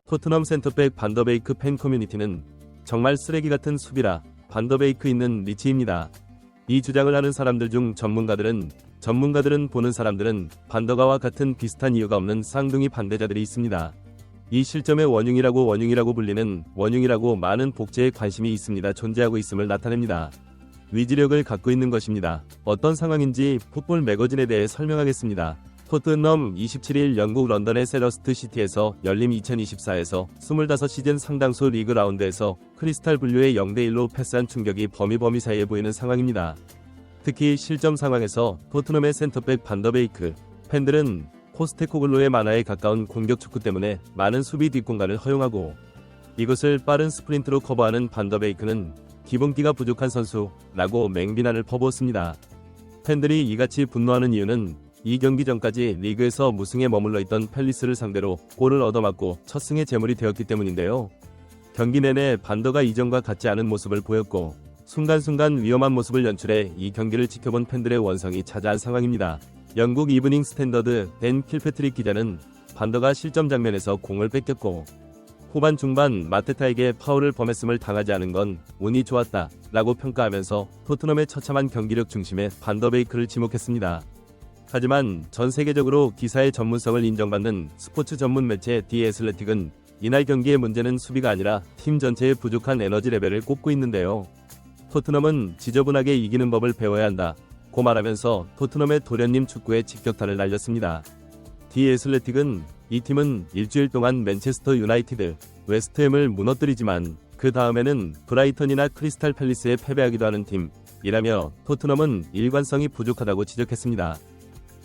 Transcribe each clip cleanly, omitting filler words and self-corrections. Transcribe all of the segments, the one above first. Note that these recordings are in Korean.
토트넘 센터백 반더베이크 팬 커뮤니티는 정말 쓰레기 같은 수비라 반더베이크 있는 리치입니다. 이 주장을 하는 사람들 중 전문가들은 보는 사람들은 반더가와 같은 비슷한 이유가 없는 쌍둥이 반대자들이 있습니다. 이 실점의 원흉이라고 불리는 원흉이라고 많은 복제에 관심이 있습니다. 존재하고 있음을 나타냅니다. 위지력을 갖고 있는 것입니다. 어떤 상황인지 풋볼 매거진에 대해 설명하겠습니다. 토트넘 27일 영국 런던의 셀러스트 시티에서 열린 2024에서 25시즌 상당수 리그 라운드에서 크리스탈 블루의 0대1로 패스한 충격이 범위 사이에 보이는 상황입니다. 특히 실점 상황에서 토트넘의 센터백 반더베이크 팬들은 포스테코글로의 만화에 가까운 공격 축구 때문에 많은 수비 뒷공간을 허용하고 이것을 빠른 스프린트로 커버하는 반더베이크는 기본기가 부족한 선수라고 맹비난을 퍼부었습니다. 팬들이 이같이 분노하는 이유는 이 경기 전까지 리그에서 무승에 머물러 있던 팰리스를 상대로 골을 얻어맞고 첫 승의 제물이 되었기 때문인데요. 경기 내내 반더가 이전과 같지 않은 모습을 보였고 순간순간 위험한 모습을 연출해 이 경기를 지켜본 팬들의 원성이 자자한 상황입니다. 영국 이브닝 스탠더드 댄 킬패트릭 기자는 반더가 실점 장면에서 공을 뺏겼고 후반 중반 마테타에게 파울을 범했음을 당하지 않은 건 운이 좋았다 라고 평가하면서 토트넘의 처참한 경기력 중심에 반더베이크를 지목했습니다. 하지만 전 세계적으로 기사의 전문성을 인정받는 스포츠 전문 매체 디 애슬레틱은 이날 경기의 문제는 수비가 아니라 팀 전체의 부족한 에너지 레벨을 꼽고 있는데요. 토트넘은 지저분하게 이기는 법을 배워야 한다 고 말하면서 토트넘의 도련님 축구에 직격탄을 날렸습니다. 디 애슬레틱은 이 팀은 일주일 동안 맨체스터 유나이티드, 웨스트햄을 무너뜨리지만 그 다음에는 브라이턴이나 크리스탈 팰리스에 패배하기도 하는 팀이라며 토트넘은 일관성이 부족하다고 지적했습니다.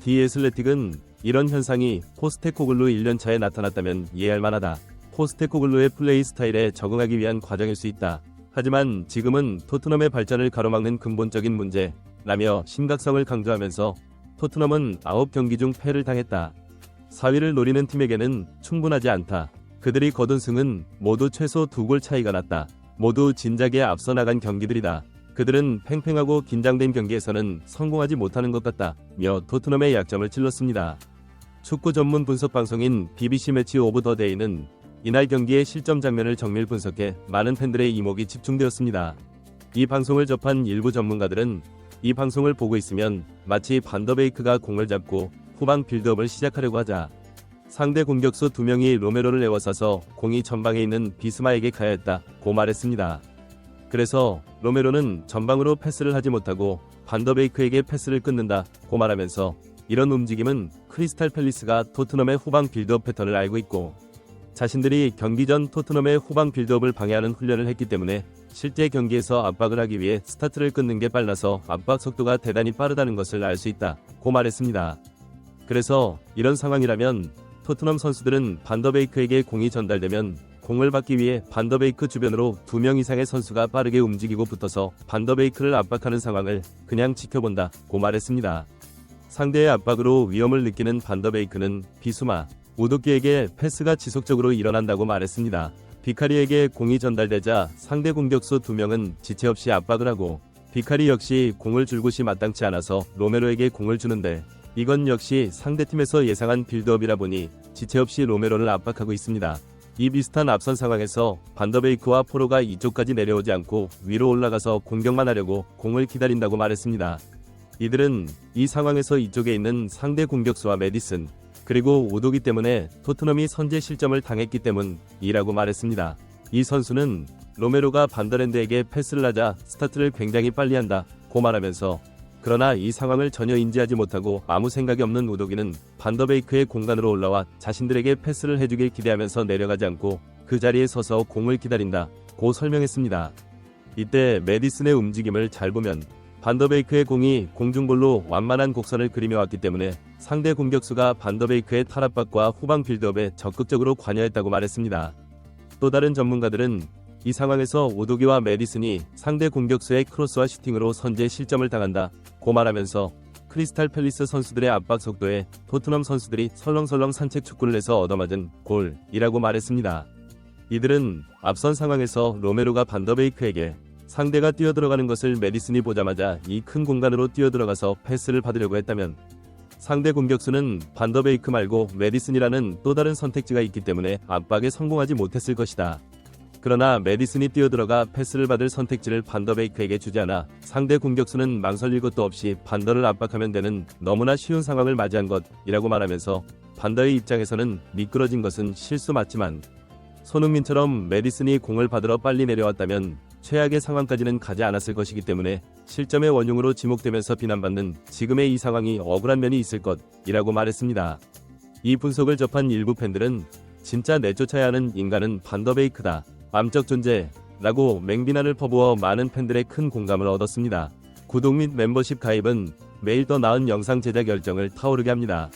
디 애슬레틱은 이런 현상이 포스테코글루 1년차에 나타났다면 이해할 만하다. 포스테코글루의 플레이 스타일에 적응하기 위한 과정일 수 있다. 하지만 지금은 토트넘의 발전을 가로막는 근본적인 문제라며 심각성을 강조하면서 토트넘은 9경기 중 패를 당했다. 4위를 노리는 팀에게는 충분하지 않다. 그들이 거둔 승은 모두 최소 2골 차이가 났다. 모두 진작에 앞서 나간 경기들이다. 그들은 팽팽하고 긴장된 경기에서는 성공하지 못하는 것 같다며 토트넘의 약점을 찔렀습니다. 축구 전문 분석 방송인 BBC 매치 오브 더 데이는 이날 경기의 실점 장면을 정밀 분석해 많은 팬들의 이목이 집중되었습니다. 이 방송을 접한 일부 전문가들은 이 방송을 보고 있으면 마치 반더베이크가 공을 잡고 후방 빌드업을 시작하려고 하자 상대 공격수 2명이 로메로를 에워싸서 공이 전방에 있는 비스마에게 가야 했다고 말했습니다. 그래서 로메로는 전방으로 패스를 하지 못하고 반더베이크에게 패스를 끊는다고 말하면서 이런 움직임은 크리스탈 팰리스가 토트넘의 후방 빌드업 패턴을 알고 있고 자신들이 경기 전 토트넘의 후방 빌드업을 방해하는 훈련을 했기 때문에 실제 경기에서 압박을 하기 위해 스타트를 끊는 게 빨라서 압박 속도가 대단히 빠르다는 것을 알 수 있다고 말했습니다. 그래서 이런 상황이라면 토트넘 선수들은 반더베이크에게 공이 전달되면 공을 받기 위해 반더베이크 주변으로 2명 이상의 선수가 빠르게 움직이고 붙어서 반더베이크를 압박하는 상황을 그냥 지켜본다고 말했습니다. 상대의 압박으로 위험을 느끼는 반더베이크는 비수마, 우도끼에게 패스가 지속적으로 일어난다고 말했습니다. 비카리에게 공이 전달되자 상대 공격수 2명은 지체 없이 압박을 하고 비카리 역시 공을 줄 곳이 마땅치 않아서 로메로에게 공을 주는데 이건 역시 상대팀에서 예상한 빌드업이라 보니 지체 없이 로메로를 압박하고 있습니다. 이 비슷한 앞선 상황에서 반더베이크와 포로가 이쪽까지 내려오지 않고 위로 올라가서 공격만 하려고 공을 기다린다고 말했습니다. 이들은 이 상황에서 이쪽에 있는 상대 공격수와 메디슨 그리고 우도기 때문에 토트넘이 선제 실점을 당했기 때문이라고 말했습니다. 이 선수는 로메로가 반더랜드에게 패스를 하자 스타트를 굉장히 빨리 한다고 말하면서 그러나 이 상황을 전혀 인지하지 못하고 아무 생각이 없는 우도기는 반더베이크의 공간으로 올라와 자신들에게 패스를 해주길 기대하면서 내려가지 않고 그 자리에 서서 공을 기다린다고 설명했습니다. 이때 메디슨의 움직임을 잘 보면 반더베이크의 공이 공중볼로 완만한 곡선을 그리며 왔기 때문에 상대 공격수가 반더베이크의 탈압박과 후방 빌드업에 적극적으로 관여했다고 말했습니다. 또 다른 전문가들은 이 상황에서 우도기와 메디슨이 상대 공격수의 크로스와 슈팅으로 선제 실점을 당한다고 말하면서 크리스탈 팰리스 선수들의 압박 속도에 토트넘 선수들이 설렁설렁 산책 축구를 해서 얻어맞은 골이라고 말했습니다. 이들은 앞선 상황에서 로메로가 반더베이크에게 상대가 뛰어들어가는 것을 메디슨이 보자마자 이 큰 공간으로 뛰어들어가서 패스를 받으려고 했다면 상대 공격수는 반더베이크 말고 메디슨이라는 또 다른 선택지가 있기 때문에 압박에 성공하지 못했을 것이다. 그러나 메디슨이 뛰어들어가 패스를 받을 선택지를 반더베이크에게 주지 않아 상대 공격수는 망설일 것도 없이 반더를 압박하면 되는 너무나 쉬운 상황을 맞이한 것이라고 말하면서 반더의 입장에서는 미끄러진 것은 실수 맞지만 손흥민처럼 메디슨이 공을 받으러 빨리 내려왔다면 최악의 상황까지는 가지 않았을 것이기 때문에 실점의 원흉으로 지목되면서 비난받는 지금의 이 상황이 억울한 면이 있을 것이라고 말했습니다. 이 분석을 접한 일부 팬들은 진짜 내쫓아야 하는 인간은 반더베이크다. 암적 존재라고 맹비난을 퍼부어 많은 팬들의 큰 공감을 얻었습니다. 구독 및 멤버십 가입은 매일 더 나은 영상 제작 열정을 타오르게 합니다.